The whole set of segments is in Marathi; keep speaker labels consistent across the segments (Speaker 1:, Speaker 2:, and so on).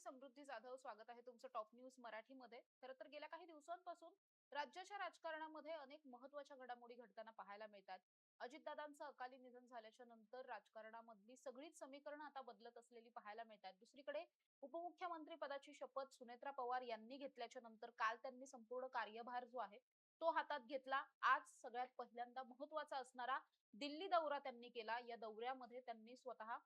Speaker 1: समृद्धी जाधव. स्वागत आहे तुमचं टॉप न्यूज मराठीमध्ये. खरं तर गेल्या काही दिवसांपासून राज्याच्या राजकारणामध्ये अनेक महत्त्वाच्या घडामोडी घडताना पाहायला मिळतात. अजितदादांचं अकाली निधन झाल्याच्या नंतर राजकारणामधली सगळीच समीकरणं आता बदलत असलेली पाहायला मिळतात. दुसरीकडे उपमुख्यमंत्री पदाची शपथ सुनेत्रा पवार यांनी घेतल्याच्या नंतर काल त्यांनी संपूर्ण कार्यभार जो आहे तो हातात घेतला. आज सगळ्यात पहिल्यांदा महत्त्वाचा असणारा दिल्ली दौरा त्यांनी केला. या दौऱ्यामध्ये त्यांनी स्वतः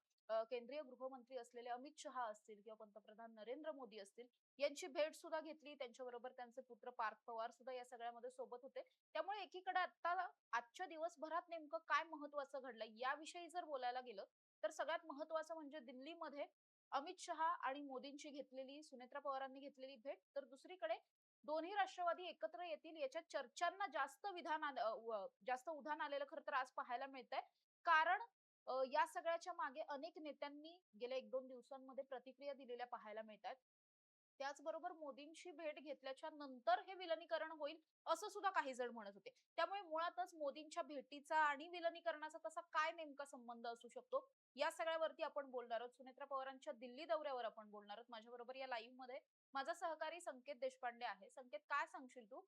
Speaker 1: केंद्रीय गृहमंत्री असलेले अमित शहा असतील किंवा पंतप्रधान नरेंद्र मोदी असतील यांची भेट सुद्धा घेतली. त्यांच्याबरोबर त्यांचे पुत्र पार्थ पवार सुद्धा या सगळ्यामध्ये सोबत होते. त्यामुळे एकीकडे आता आजच्या दिवसभरात नेमकं काय महत्वाचं घडलं याविषयी जर बोलायला गेलं तर सगळ्यात महत्वाचं म्हणजे दिल्लीमध्ये अमित शहा आणि मोदींची घेतलेली सुनेत्रा पवारांनी घेतलेली भेट. तर दुसरीकडे दोन्ही राष्ट्रवादी एकत्र येतील याच्या चर्चांना जास्त उधाण आलेलं खरं तर आज पाहायला मिळतंय. कारण या सगळ्याच्या मागे अनेक नेत्यांनी गेल्या 1-2 दिवसांमध्ये प्रतिक्रिया दिलेल्या पाहायला मिळतात. त्याचबरोबर मोदींची भेट घेतल्याच्या नंतर हे विलनीकरण होईल असं सुद्धा काही जण म्हणत होते. त्यामुळे मुळातच मोदींच्या भेटीचा आणि विलनीकरणाचा तसा काय नेमका संबंध असू शकतो या सगळ्यावरती आपण बोलणार आहोत. सुनेत्रा पवारांच्या दिल्ली दौऱ्यावर आपण बोलणार आहोत. माझ्याबरोबर या लाईव्ह मध्ये माझा सहकारी संकेत देशपांडे आहे. संकेत, काय सांगशील तू?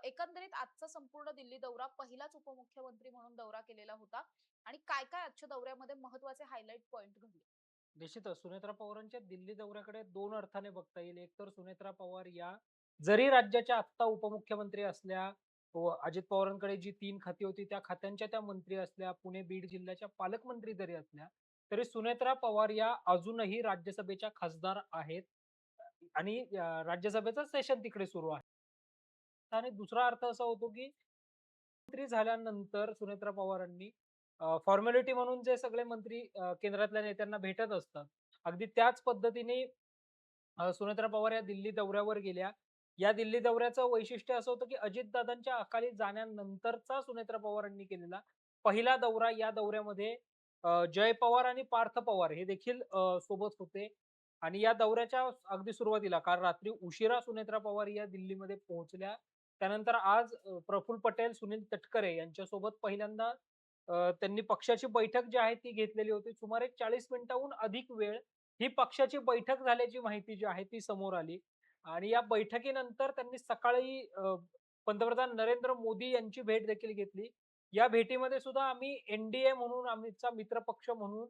Speaker 1: एकंदरीत आजचा संपूर्ण दिल्ली दौरा पहिलाच उपमुख्यमंत्री म्हणून दौरा केलेला होता आणि काय काय आजच्या दौऱ्यामध्ये महत्वाचे हायलाइट पॉइंट घडले?
Speaker 2: निश्चितच सुनेत्रा पवारांच्या दिल्ली दौऱ्याकडे दोन अर्थाने बघता येईल. एक तर सुनेत्रा पवार या जरी राज्याच्या आत्ता उपमुख्यमंत्री असल्या व अजित पवारांकडे जी 3 खाती होती त्या खात्यांच्या त्या मंत्री असल्या, पुणे बीड जिल्ह्याच्या पालकमंत्री जरी असल्या, तरी सुनेत्रा पवार या अजूनही राज्यसभेच्या खासदार आहेत आणि राज्यसभेचं सेशन तिकडे सुरू आहे. आणि दुसरा अर्थ असा होतो की मंत्री झाल्यानंतर सुनेत्रा पवारांनी फॉर्मॅलिटी म्हणून जे सगळे मंत्री केंद्रातल्या नेत्यांना भेटत असतात. अगदी त्याच पद्धतीने सुनेत्रा पवार या दिल्ली दौऱ्यावर गेल्या. या दिल्ली दौऱ्याचं वैशिष्ट्य असं होतं, की अजितदादांच्या अकाली जाण्यानंतरचा सुनेत्रा पवारांनी केलेला पहिला दौरा. या दौऱ्यामध्ये जय पवार आणि पार्थ पवार हे देखील सोबत होते आणि या दौऱ्याच्या अगदी सुरुवातीला काल रात्री उशिरा सुनेत्रा पवार या दिल्लीमध्ये पोहोचल्या. त्यानंतर आज प्रफुल्ल पटेल, सुनील तटकरे यांच्यासोबत पहिल्यांदा त्यांनी पक्षाची बैठक जी आहे ती घेतलेली होती. सुमारे 40 मिनिटाहून अधिक वेळ ही पक्षाची बैठक झाल्याची माहिती जी आहे ती समोर आली आणि या बैठकीनंतर त्यांनी सकाळी पंतप्रधान नरेंद्र मोदी यांची भेट देखील घेतली. या भेटीमध्ये सुद्धा आम्ही एन-डी-ए म्हणून आमचा मित्रपक्ष म्हणून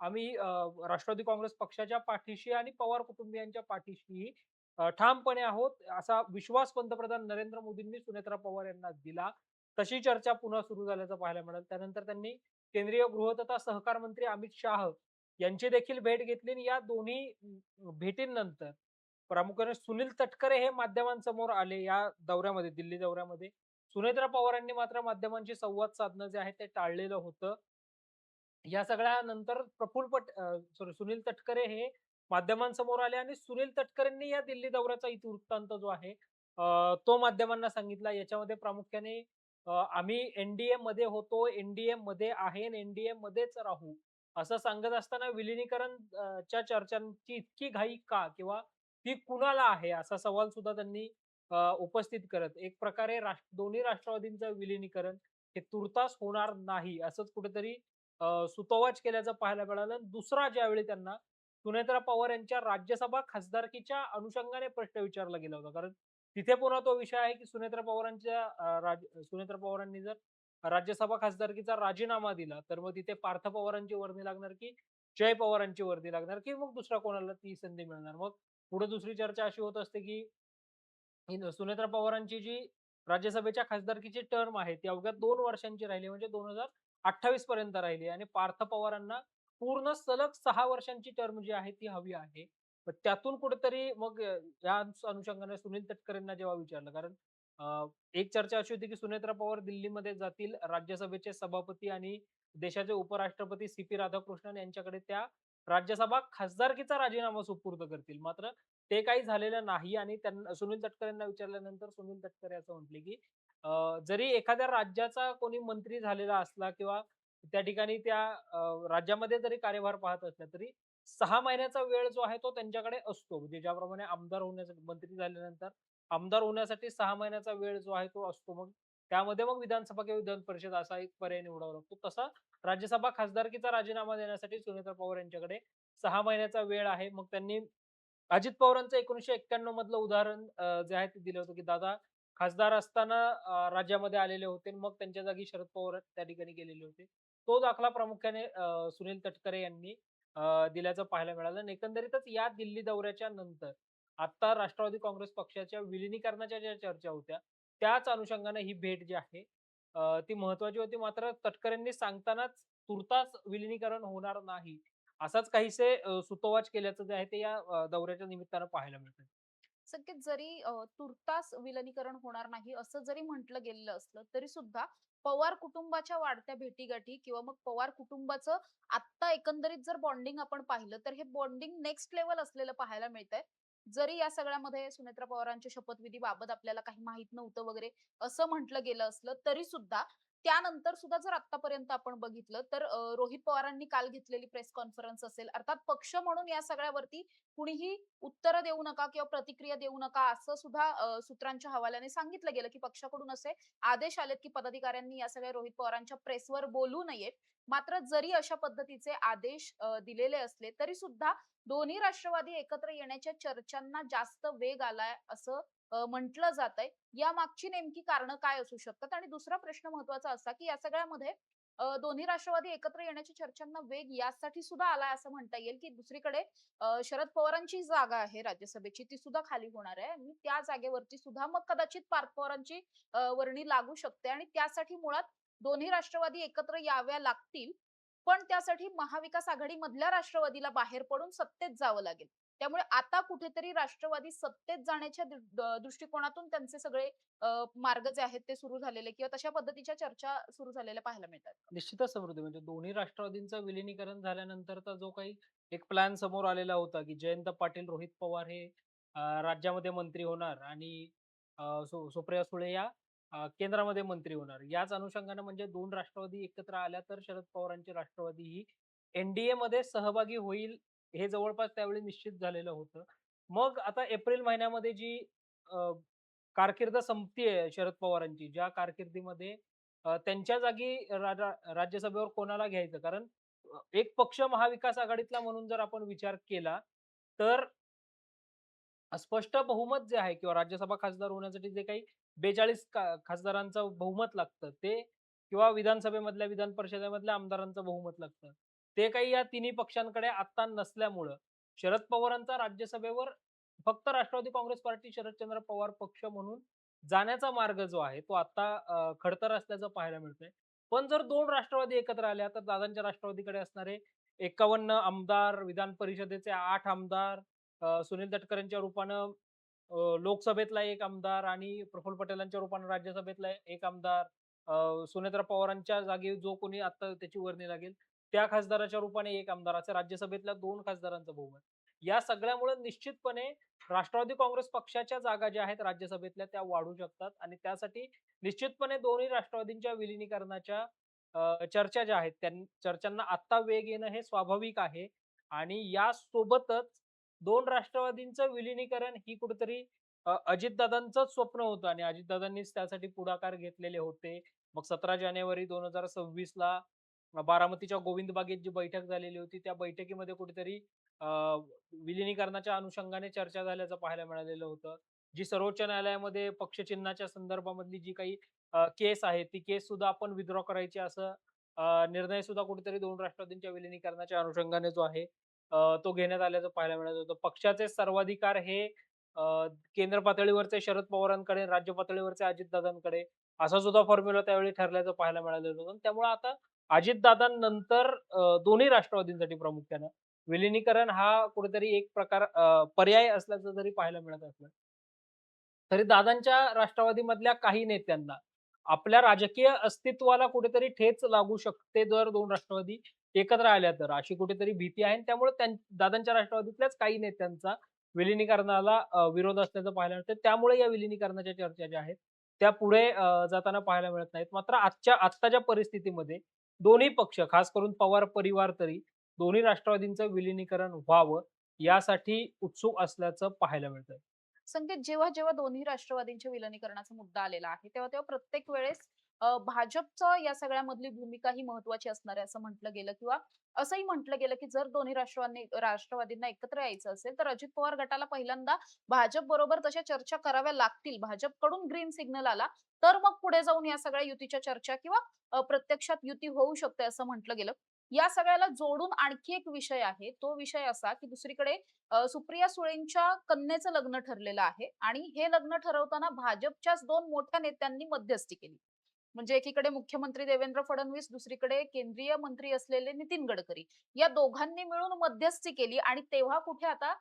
Speaker 2: आम्ही राष्ट्रवादी काँग्रेस पक्षाच्या पाठीशी आणि पवार कुटुंबियांच्या पाठीशी ठामपणे आहोत, असा विश्वास पंतप्रधान नरेंद्र मोदींनी सुनेत्रा पवार यांना दिला. तशी चर्चा पुन्हा सुरू झाल्याचं पाहायला मिळालं. त्यानंतर त्यांनी केंद्रीय गृह तथा सहकार मंत्री अमित शाह यांची देखील भेट घेतली आणि या दोन्ही भेटींनंतर प्रामुख्याने सुनील तटकरे हे माध्यमांसमोर आले या दौऱ्यामध्ये, दिल्ली दौऱ्यामध्ये. सुनेत्रा पवारांनी मात्र माध्यमांशी संवाद साधणं जे आहे ते टाळलेलं होतं. या सगळ्यानंतर सॉरी सुनील तटकरे हे माध्यमांसमोर आले आणि सुनील तटकरेंनी या दिल्ली दौऱ्याचा इतिवृत्तांत जो आहे तो माध्यमांना सांगितला. याच्यामध्ये प्रामुख्याने आम्ही एन-डी-ए मध्ये होतो, एन-डी-ए मध्ये आहे आणि एन-डी-ए मध्येच राहू, असं सांगत असताना विलिनीकरण च्या चर्चांची इतकी घाई का? किंवा ती कुणाला आहे? असा सवाल सुद्धा त्यांनी उपस्थित करत एक प्रकारे दोन्ही राष्ट्रवादींचं विलिनीकरण हे तुर्तास होणार नाही, असंच कुठेतरी सुतोवाच केल्याचं पाहायला मिळालं. दुसरा ज्यावेळी त्यांना सुनेत्रा पवार यांच्या राज्यसभा खासदारकीच्या अनुषंगाने प्रश्न विचारला गेला होता. कारण तिथे पुन्हा तो विषय आहे, की सुनेत्रा पवारांनी जर राज्यसभा खासदारकीचा राजीनामा दिला, तर मग तिथे पार्थ पवारांची वर्णी लागणार, की जय पवारांची वर्णी लागणार, की मग दुसऱ्या कोणाला ती संधी मिळणार. मग पुढे दुसरी चर्चा अशी होत असते, की ही सुनेत्रा पवारांची जी राज्यसभेच्या खासदारकीची टर्म आहे, ती अवघ्या 2 वर्षांची राहिली म्हणजे 2028 पर्यंत राहिली आणि पार्थ पवारांना पूर्ण सलग 6 वर्षांची टर्म जी आहे ती हवी आहे. तर त्यातून कुठेतरी मग या अनुषंगाने सुनील तटकरेंना जेव्हा विचारलं कारण एक चर्चा अशी होती, की सुनेत्रा पवार दिल्लीमध्ये जातील, राज्यसभेचे सभापती आणि देशाचे उपराष्ट्रपती सी-पी राधाकृष्णन यांच्याकडे त्या राज्यसभा खासदारकीचा राजीनामा सुपूर्द करतील. मात्र ते काही झालेलं नाही आणि त्यांना सुनील तटकरेंना विचारल्यानंतर सुनील तटकरे असं म्हटले, की जरी एखाद्या राज्याचा कोणी मंत्री झालेला असला किंवा त्या ठिकाणी त्या राज्यामध्ये जरी कार्यभार पाहत असला, तरी 6 महिन्याचा वेळ जो आहे तो त्यांच्याकडे असतो. म्हणजे ज्याप्रमाणे आमदार होण्यासाठी मंत्री झाल्यानंतर आमदार होण्यासाठी 6 महिन्याचा वेळ जो आहे तो असतो. मग त्यामध्ये मग विधानसभा किंवा विधान परिषद असा एक पर्याय निवडावा लागतो. तसा राज्यसभा खासदारकीचा राजीनामा देण्यासाठी सुनेत्रा पवार यांच्याकडे 6 महिन्याचा वेळ आहे. मग त्यांनी अजित पवारांचं 1991 मधलं उदाहरण जे आहे ते दिलं होतं, की दादा खासदार असताना राज्यामध्ये आलेले होते आणि मग त्यांच्या जागी शरद पवार त्या ठिकाणी गेलेले होते. तो दाखला प्रामुख्याने सुनील तटकरे यांनी दिल्याचं पाहायला मिळालं आणि एकंदरीतच या दिल्ली दौऱ्याच्या नंतर आता राष्ट्रवादी काँग्रेस पक्षाच्या विलिनीकरणाच्या ज्या चर्चा होत्या, त्याच अनुषंगाने ही भेट जी आहे ती महत्त्वाची होती. मात्र तटकरेंनी सांगतानाच तुर्तास विलिनीकरण होणार नाही, असाच काहीसे सूतोवाच केल्याचं जे आहे ते या दौऱ्याच्या निमित्तानं पाहायला मिळतंय.
Speaker 1: संकेत जरी तुर्तास विलनीकरण होणार नाही असं जरी म्हटलं गेलेलं असलं तरी सुद्धा पवार कुटुंबाच्या वाढत्या भेटीगाठी किंवा मग पवार कुटुंबाचं आत्ता एकंदरीत जर बॉन्डिंग आपण पाहिलं तर हे बॉन्डिंग नेक्स्ट लेवल असलेलं पाहायला मिळतंय. जरी या सगळ्यामध्ये सुनेत्रा पवारांच्या शपथविधीबाबत आपल्याला काही माहित नव्हतं वगैरे असं म्हटलं गेलं असलं तरी सुद्धा त्यानंतर सुद्धा जर आतापर्यंत आपण बघितलं तर रोहित पवारांनी काल घेतलेली प्रेस कॉन्फरन्स असेल अर्थात पक्ष म्हणून या सगळ्यावरती कुणीही उत्तरं देऊ नका किंवा प्रतिक्रिया देऊ नका असं सुद्धा सूत्रांच्या हवाल्याने सांगितलं गेलं, की पक्षाकडून असे आदेश आलेत, की पदाधिकाऱ्यांनी या सगळ्या रोहित पवारांच्या प्रेसवर बोलू नये. मात्र जरी अशा पद्धतीचे आदेश दिलेले असले, तरी सुद्धा दोन्ही राष्ट्रवादी एकत्र येण्याच्या चर्चांना जास्त वेग आलाय असं म्हटलं जातंय. यामागची नेमकी कारणं काय असू शकतात? आणि दुसरा प्रश्न महत्त्वाचा असा, की या सगळ्यामध्ये दोन्ही राष्ट्रवादी एकत्र येण्याच्या चर्चांना वेग यासाठी सुद्धा आलाय असं म्हणता येईल, की दुसरीकडे शरद पवारांची जागा आहे राज्यसभेची ती सुद्धा खाली होणार आहे आणि त्या जागेवरती सुद्धा मग कदाचित पार्थ पवारांची वर्णी लागू शकते आणि त्यासाठी मुळात दोन्ही राष्ट्रवादी एकत्र याव्या लागतील. पण त्यासाठी महाविकास आघाडीमधल्या राष्ट्रवादीला बाहेर पडून सत्तेत जावं लागेल. त्यामुळे आता कुठेतरी राष्ट्रवादी सत्तेत जाण्याच्या दृष्टिकोनातून त्यांचे सगळे मार्ग जे आहेत ते सुरू झालेले किंवा तशा पद्धतीच्या चर्चा सुरू झालेल्या पाहायला मिळतात.
Speaker 2: निश्चितच समृद्धी म्हणजे दोन्ही राष्ट्रवादींचं विलिनीकरण झाल्यानंतरचा जो काही एक प्लॅन समोर आलेला होता, की जयंत पाटील, रोहित पवार हे राज्यामध्ये मंत्री होणार आणि सुप्रिया सुळे या केंद्रामध्ये मंत्री होणार. याच अनुषंगानं म्हणजे 2 राष्ट्रवादी एकत्र आल्या तर शरद पवारांची राष्ट्रवादी ही एन-डी-एमध्ये सहभागी होईल, हे जवळपास त्यावेळी निश्चित झालेलं होतं. मग आता एप्रिल महिन्यामध्ये जी अ, कारकीर्द संपतीये शरद पवारांची, ज्या कारकिर्दीमध्ये त्यांच्या जागी राज्यसभेवर कोणाला घ्यायचं? कारण एक पक्ष महाविकास आघाडीतला म्हणून जर आपण विचार केला, तर स्पष्ट बहुमत जे आहे किंवा राज्यसभा खासदार होण्यासाठी जे काही 42 खासदारांचं बहुमत लागतं, ते किंवा विधानसभेमधल्या, विधान परिषदेमधल्या आमदारांचं बहुमत लागतं. ते काही या तिन्ही पक्षांकडे आता नसल्यामुळं शरद पवारांचा राज्यसभेवर फक्त राष्ट्रवादी काँग्रेस पार्टी, शरदचंद्र पवार पक्ष म्हणून जाण्याचा मार्ग जो आहे, तो आता खडतर असल्याचं पाहायला मिळतंय. पण जर 2 राष्ट्रवादी एकत्र आल्या, तर दादांच्या राष्ट्रवादीकडे असणारे 51 आमदार, विधान परिषदेचे 8 आमदार, सुनील तटकरेंच्या रूपानं लोकसभेतला 1 आमदार आणि प्रफुल्ल पटेलांच्या रूपानं राज्यसभेतला 1 आमदार, सुनेत्रा पवारांच्या जागी जो कोणी आता त्याची वर्णी लागेल, त्या खासदाराच्या रूपाने 1 आमदार, असं राज्यसभेतल्या 2 खासदारांचं बहुमत. या सगळ्यामुळे निश्चितपणे राष्ट्रवादी काँग्रेस पक्षाच्या जागा ज्या आहेत राज्यसभेतल्या त्या वाढू शकतात आणि त्यासाठी निश्चितपणे दोन्ही राष्ट्रवादींच्या विलिनीकरणाच्या चर्चा ज्या आहेत, चर्चांना आत्ता वेग येणं हे स्वाभाविक आहे आणि यासोबतच 2 राष्ट्रवादींचं विलिनीकरण ही कुठेतरी अजितदादांचंच स्वप्न होतं आणि अजितदादांनीच त्यासाठी पुढाकार घेतलेले होते. मग 17 जानेवारी 2026 ला बारामतीच्या गोविंद बागेत जी बैठक झालेली होती, त्या बैठकीमध्ये कुठेतरी अ, विलिनीकरणाच्या अनुषंगाने चर्चा झाल्याचं पाहायला मिळालेलं होतं. जी सर्वोच्च न्यायालयामध्ये पक्षचिन्हाच्या संदर्भामधली जी काही केस आहे, ती केस सुद्धा आपण विथड्रॉ करायची असं निर्णय सुद्धा कुठेतरी 2 राष्ट्रवादींच्या विलिनीकरणाच्या अनुषंगाने जो आहे तो घेण्यात आल्याचं पाहायला मिळालं होतं. पक्षाचे सर्वाधिकार हे अ, केंद्र पातळीवरचे शरद पवारांकडे, राज्य पातळीवरचे अजितदादांकडे असा सुद्धा फॉर्म्युला त्यावेळी ठरल्याचं पाहायला मिळालेलं होतं. त्यामुळे आता अजितदादांनंतर दोन्ही राष्ट्रवादींसाठी प्रामुख्यानं विलिनीकरण हा कुठेतरी एक प्रकार पर्याय असल्याचं जरी पाहायला मिळत असलं, तरी दादांच्या राष्ट्रवादीमधल्या काही नेत्यांना आपल्या राजकीय अस्तित्वाला कुठेतरी ठेच लागू शकते जर 2 राष्ट्रवादी एकत्र आल्या तर, अशी कुठेतरी भीती आहे. आणि त्यामुळे दादांच्या राष्ट्रवादीतल्याच काही नेत्यांचा विलिनीकरणाला विरोध असल्याचं पाहायला मिळतं. त्यामुळे या विलिनीकरणाच्या चर्चा ज्या आहेत, त्या पुढे जाताना पाहायला मिळत नाहीत. मात्र आत्ताच्या परिस्थितीमध्ये दोन्ही पक्ष, खास करून पवार परिवार तरी दोन्ही राष्ट्रवादींचं विलिनीकरण व्हावं, यासाठी उत्सुक असल्याचं पाहायला मिळतंय.
Speaker 1: संकेत जेव्हा जेव्हा दोन्ही राष्ट्रवादींच्या विलनीकरणाचा मुद्दा आलेला आहे, तेव्हा तेव्हा प्रत्येक वेळेस भाजपचं या सगळ्यामधली भूमिका ही महत्त्वाची असणार आहे असं म्हटलं गेलं किंवा असंही म्हटलं गेलं, की जर दोन्ही राष्ट्रवादींना एकत्र यायचं असेल, तर अजित पवार गटाला पहिल्यांदा भाजप बरोबर तशा चर्चा कराव्या लागतील. भाजपकडून ग्रीन सिग्नल आला, तर मग पुढे जाऊन या सगळ्या युतीच्या चर्चा किंवा प्रत्यक्षात युती होऊ शकते असं म्हटलं गेलं. या सगळ्याला जोडून आणखी एक विषय आहे. तो विषय असा, की दुसरीकडे सुप्रिया सुळेंच्या कन्येचं लग्न ठरलेलं आहे आणि हे लग्न ठरवताना भाजपच्याच 2 मोठ्या नेत्यांनी मध्यस्थी केली. म्हणजे एकीकडे मुख्यमंत्री देवेंद्र फडणवीस, दुसरीकडे केंद्रीय मंत्री असलेले नितीन गडकरी. या दोघांनी मिळून मध्यस्थी केली आणि तेव्हा कुठे आता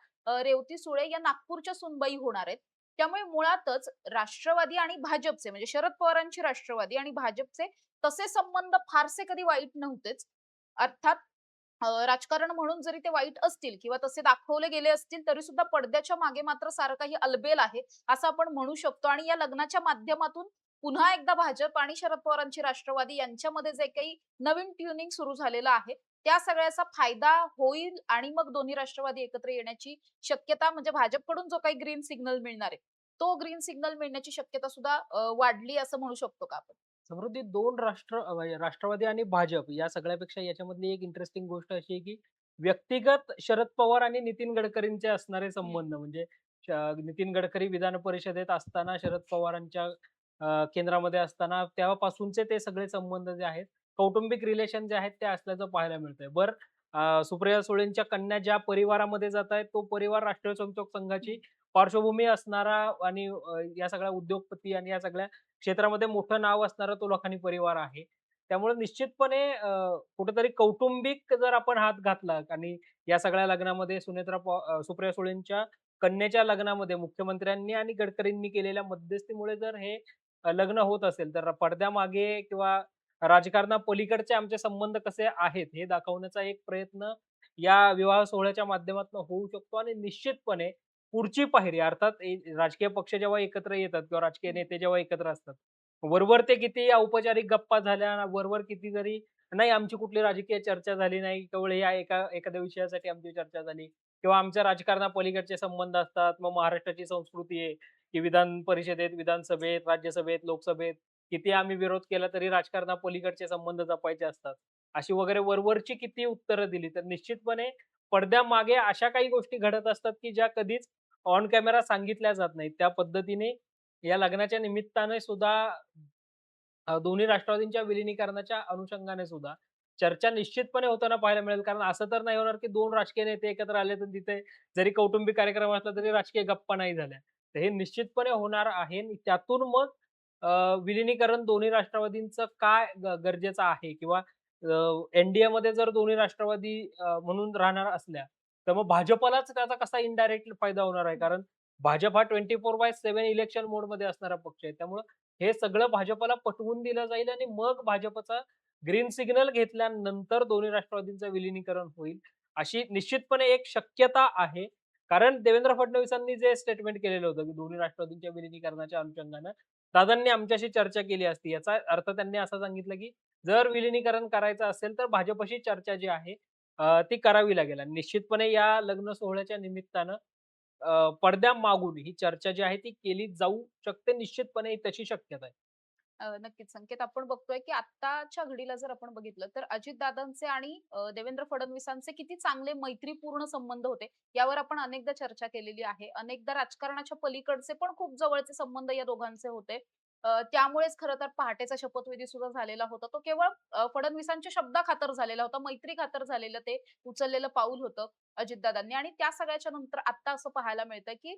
Speaker 1: रेवती सुळे या नागपूरच्या सूनबाई होणार आहेत. त्यामुळे मुळातच राष्ट्रवादी आणि भाजपचे म्हणजे शरद पवारांची राष्ट्रवादी आणि भाजपचे तसे संबंध फारसे कधी वाईट नव्हतेच. अर्थात राजकारण म्हणून जरी ते वाईट असतील किंवा तसे दाखवले गेले असतील, तरी सुद्धा पडद्याच्या मागे मात्र सारं काही अलबेल आहे, असं आपण म्हणू शकतो. आणि या लग्नाच्या माध्यमातून पुन्हा एकदा भाजप आणि शरद पवारांची राष्ट्रवादी यांच्यामध्ये जे काही नवीन ट्युनिंग सुरू झालेलं आहे, त्या सगळ्याचा फायदा होईल आणि मग दोन्ही राष्ट्रवादी एकत्र येण्याची शक्यता म्हणजे भाजपकडून जो काही ग्रीन सिग्नल मिळणार आहे, तो ग्रीन सिग्नल मिळण्याची शक्यता सुद्धा वाढली असं म्हणू शकतो का आपण?
Speaker 2: समृद्धी 2 म्हणजे राष्ट्रवादी आणि भाजप या सगळ्यापेक्षा याच्यामधली एक इंटरेस्टिंग गोष्ट अशी आहे, की व्यक्तिगत शरद पवार आणि नितीन गडकरींचे असणारे
Speaker 1: हं.
Speaker 2: संबंध म्हणजे श नितीन गडकरी विधान परिषदेत असताना शरद पवारांच्या केंद्रामध्ये असताना तेव्हापासूनचे ते सगळे संबंध जे आहेत, कौटुंबिक रिलेशन जे आहेत ते असल्याचं पाहायला मिळतंय. सुप्रिया सुळेंच्या कन्या ज्या परिवारामध्ये जातायत, तो परिवार राष्ट्रीय स्वयंसेवक संघाची
Speaker 1: हं.
Speaker 2: पार्श्वभूमी असणारा आणि या सगळ्या उद्योगपती आणि या सगळ्या क्षेत्रामध्ये मोठं नाव असणारा तो लखानी परिवार आहे. त्यामुळे निश्चितपणे कुठेतरी कौटुंबिक जर आपण हात घातला आणि या सगळ्या लग्नामध्ये सुप्रिया सुळेंच्या कन्येच्या लग्नामध्ये मुख्यमंत्र्यांनी आणि गडकरींनी केलेल्या मध्यस्थीमुळे जर हे लग्न होत असेल, तर पडद्यामागे किंवा राजकारणापलीकडचे आमचे संबंध कसे आहेत, हे दाखवण्याचा एक प्रयत्न या विवाह सोहळ्याच्या माध्यमातून होऊ शकतो आणि निश्चितपणे पुढची पायरी अर्थात राजकीय पक्ष जेव्हा एकत्र येतात किंवा राजकीय
Speaker 1: हं.
Speaker 2: नेते जेव्हा एकत्र असतात, वरवर ते किती औपचारिक गप्पा झाल्या, वरवर किती जरी नाही आमची कुठली राजकीय चर्चा झाली नाही, केवळ या एखाद्या विषयासाठी आमची चर्चा झाली किंवा आमच्या राजकारणापलीकडचे संबंध असतात. मग महाराष्ट्राची संस्कृती आहे, की विधान परिषदेत, विधानसभेत, राज्यसभेत, लोकसभेत किती आम्ही विरोध केला तरी राजकारणापलीकडचे संबंध जपायचे असतात. अशी वगैरे वरवरची किती उत्तरं दिली, तर निश्चितपणे पडद्यामागे अशा काही गोष्टी घडत असतात, की ज्या कधीच ऑन कॅमेरा सांगितल्या जात नाहीत. त्या पद्धतीने या लग्नाच्या निमित्ताने सुद्धा दोन्ही राष्ट्रवादींच्या विलिनीकरणाच्या अनुषंगाने सुद्धा चर्चा निश्चितपणे होताना पाहायला मिळेल. कारण असं तर नाही होणार, की 2 राजकीय नेते एकत्र आले, तर तिथे जरी कौटुंबिक कार्यक्रम असला, तरी राजकीय गप्पा नाही झाल्या. तर हे निश्चितपणे होणार आहे आणि त्यातून मग विलिनीकरण दोन्ही राष्ट्रवादींचं काय गरजेचं आहे किंवा एन-डी-एमध्ये जर दोन्ही राष्ट्रवादी म्हणून राहणार असल्या, तर मग भाजपलाच त्याचा कसा इनडायरेक्ट फायदा होणार आहे. कारण भाजप हा 24/7 इलेक्शन मोडमध्ये असणारा पक्ष आहे. त्यामुळं हे सगळं भाजपला पटवून दिलं जाईल आणि मग भाजपचा ग्रीन सिग्नल घेतल्यानंतर दोन्ही राष्ट्रवादींचं विलिनीकरण होईल, अशी निश्चितपणे एक शक्यता आहे. कारण देवेंद्र फडणवीसांनी जे स्टेटमेंट केलेलं होतं, की दोन्ही राष्ट्रवादींच्या विलिनीकरणाच्या अनुषंगानं दादांनी आमच्याशी चर्चा केली असती. याचा अर्थ त्यांनी असा सांगितलं, की जर विलिनीकरण करायचं असेल, तर भाजपशी चर्चा जी आहे ती करावी लागेल आणि निश्चितपणे या लग्न सोहळ्याच्या निमित्तानं पडद्यामागून ही चर्चा जी आहे ती केली जाऊ शकते. निश्चितपणे तशी शक्यता आहे.
Speaker 1: नक्कीच. संकेत आपण बघतोय, की आत्ताच्या घडीला जर आपण बघितलं, तर अजितदादांचे आणि देवेंद्र फडणवीसांचे किती चांगले मैत्रीपूर्ण संबंध होते, यावर आपण अनेकदा चर्चा केलेली आहे. अनेकदा राजकारणाच्या पलीकडचे पण खूप जवळचे संबंध या दोघांचे होते. त्यामुळेच खरं तर पहाटेचा शपथविधी सुद्धा झालेला होता. तो केवळ फडणवीसांच्या शब्दाखातर झालेला होता, मैत्रीखातर झालेलं ते उचललेलं पाऊल होतं अजितदादांनी आणि त्या सगळ्याच्या नंतर आत्ता असं पाहायला मिळतंय, की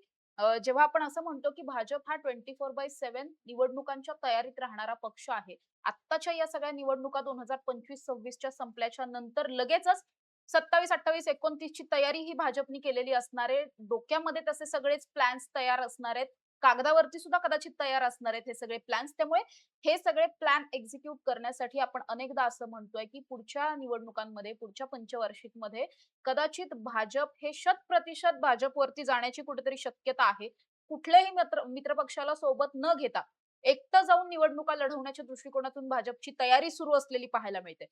Speaker 1: जेव्हा आपण असं म्हणतो, की भाजप हा 24/7 निवडणुकांच्या तयारीत राहणारा पक्ष आहे. आत्ताच्या या सगळ्या निवडणुका 2025-26 च्या संपल्याच्या नंतर लगेचच 27, 28, 29 ची तयारी ही भाजपनी केलेली असणार आहे. डोक्यामध्ये तसे सगळेच प्लॅन्स तयार असणार आहेत. कागदावरती सुद्धा कदाचित तयार असणार आहेत हे सगळे प्लॅन्स. त्यामुळे हे सगळे प्लॅन एक्झिक्यूट करण्यासाठी आपण अनेकदा असं म्हणतोय, की पुढच्या निवडणुकांमध्ये, पुढच्या पंचवार्षिकमध्ये कदाचित भाजप हे 100% भाजपवरती जाण्याची कुठेतरी शक्यता आहे. कुठल्याही मित्रपक्षाला सोबत न घेता एकटं जाऊन निवडणुका लढवण्याच्या दृष्टिकोनातून भाजपची तयारी सुरू असलेली पाहायला मिळते.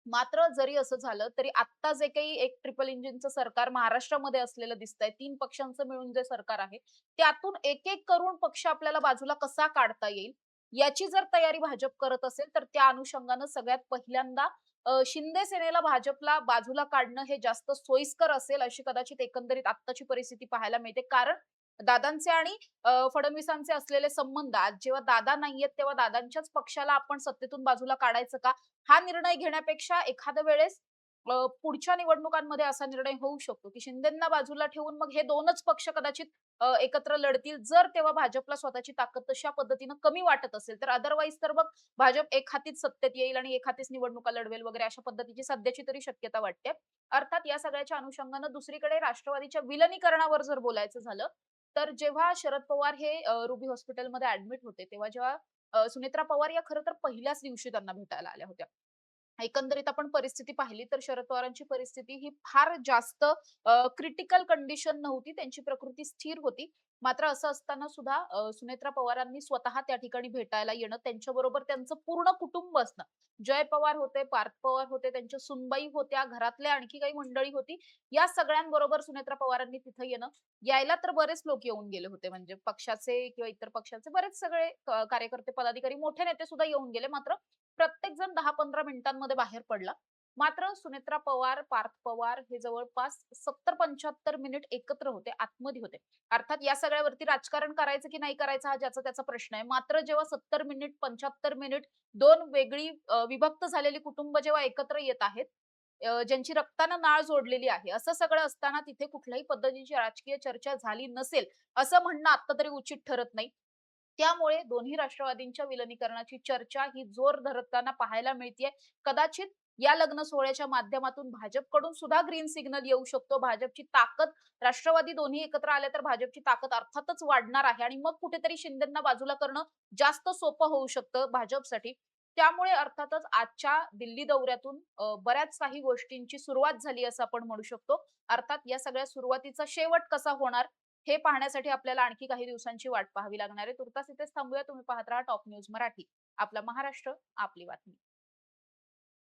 Speaker 1: मात्र जरी असं झालं, तरी आत्ता जे काही एक ट्रिपल इंजिनचं सरकार महाराष्ट्रामध्ये असलेलं दिसतंय, 3 पक्षांचं मिळून जे सरकार आहे, त्यातून एक-एक करून पक्ष आपल्याला बाजूला कसा काढता येईल, याची जर तयारी भाजप करत असेल, तर त्या अनुषंगानं सगळ्यात पहिल्यांदा शिंदे सेनेला भाजपला बाजूला काढणं हे जास्त सोयीस्कर असेल, अशी कदाचित एकंदरीत आत्ताची परिस्थिती पाहायला मिळते. कारण दादांचे आणि फडणवीसांचे असलेले संबंध आज जेव्हा दादा नाहीयेत, तेव्हा दादांच्याच पक्षाला आपण सत्तेतून बाजूला काढायचं का? हा निर्णय घेण्यापेक्षा एखाद्या वेळेस पुढच्या निवडणुकांमध्ये असा निर्णय होऊ शकतो, की शिंदेंना बाजूला ठेवून मग हे 2च पक्ष कदाचित एकत्र लढतील. जर तेव्हा भाजपला स्वतःची ताकद तशा पद्धतीनं कमी वाटत असेल, तर अदरवाईज तर मग भाजप एकहातीच सत्तेत येईल आणि एकहातीच निवडणुका लढवेल वगैरे अशा पद्धतीची सध्याची तरी शक्यता वाटते. अर्थात या सगळ्याच्या अनुषंगानं दुसरीकडे राष्ट्रवादीच्या विलनीकरणावर जर बोलायचं झालं, तर जेव्हा शरद पवार हे रुबी हॉस्पिटलमध्ये ॲडमिट होते, तेव्हा जेव्हा सुनेत्रा पवार या खरं तर पहिल्याच दिवशी त्यांना भेटायला आल्या होत्या. एकंदरीत आपण परिस्थिती पाहिली तर शरद पवारांची परिस्थिती ही फार जास्त क्रिटिकल कंडिशन नव्हती. त्यांची प्रकृती स्थिर होती. मात्र असं असताना सुद्धा सुनेत्रा पवारांनी स्वतः त्या ठिकाणी भेटायला येणं, त्यांच्याबरोबर त्यांचं पूर्ण कुटुंब असणं. जय पवार होते, पार्थ पवार होते, त्यांच्या सुनबाई होत्या, घरातल्या आणखी काही मंडळी होती. या सगळ्यांबरोबर सुनेत्रा पवारांनी तिथं येणं, यायला तर बरेच लोक येऊन गेले होते. म्हणजे पक्षाचे किंवा इतर पक्षाचे बरेच सगळे कार्यकर्ते, पदाधिकारी, मोठे नेते सुद्धा येऊन गेले. मात्र प्रत्येक जण 10-15 मिनिटांमध्ये बाहेर पडला. मात्र सुनेत्रा पवार, पार्थ पवार हे जवळपास 70-75 मिनिट एकत्र होते, आतमध्ये होते. अर्थात या सगळ्यावरती राजकारण करायचं की नाही करायचं हा ज्याचा त्याचा प्रश्न आहे. मात्र जेव्हा 70 मिनिट, 75 मिनिट 2 वेगळी विभक्त झालेली कुटुंब जेव्हा एकत्र येत आहेत, ज्यांची रक्तानं नाळ जोडलेली आहे, असं सगळं असताना तिथे कुठल्याही पद्धतीची राजकीय चर्चा झाली नसेल, असं म्हणणं आत्ता तरी उचित ठरत नाही. त्यामुळे दोन्ही राष्ट्रवादींच्या विलनीकरणाची चर्चा ही जोर धरताना पाहायला मिळतेय. कदाचित या लग्न सोहळ्याच्या माध्यमातून भाजपकडून सुद्धा ग्रीन सिग्नल येऊ शकतो. भाजपची ताकद राष्ट्रवादी दोन्ही एकत्र आले तर भाजपची ताकद अर्थातच वाढणार आहे आणि मग कुठेतरी शिंदेंना बाजूला करणं जास्त सोपं होऊ शकतं भाजपसाठी. त्यामुळे अर्थातच आजच्या दिल्ली दौऱ्यातून बऱ्याच काही गोष्टींची सुरुवात झाली असं आपण म्हणू शकतो. अर्थात या सगळ्या सुरुवातीचा शेवट कसा होणार हे पाहण्यासाठी आपल्याला आणखी काही दिवसांची वाट पाहावी लागणार आहे. तुर्तास इथेच थांबूया. तुम्ही पाहत राहा टॉप न्यूज मराठी. आपला महाराष्ट्र, आपली बातमी.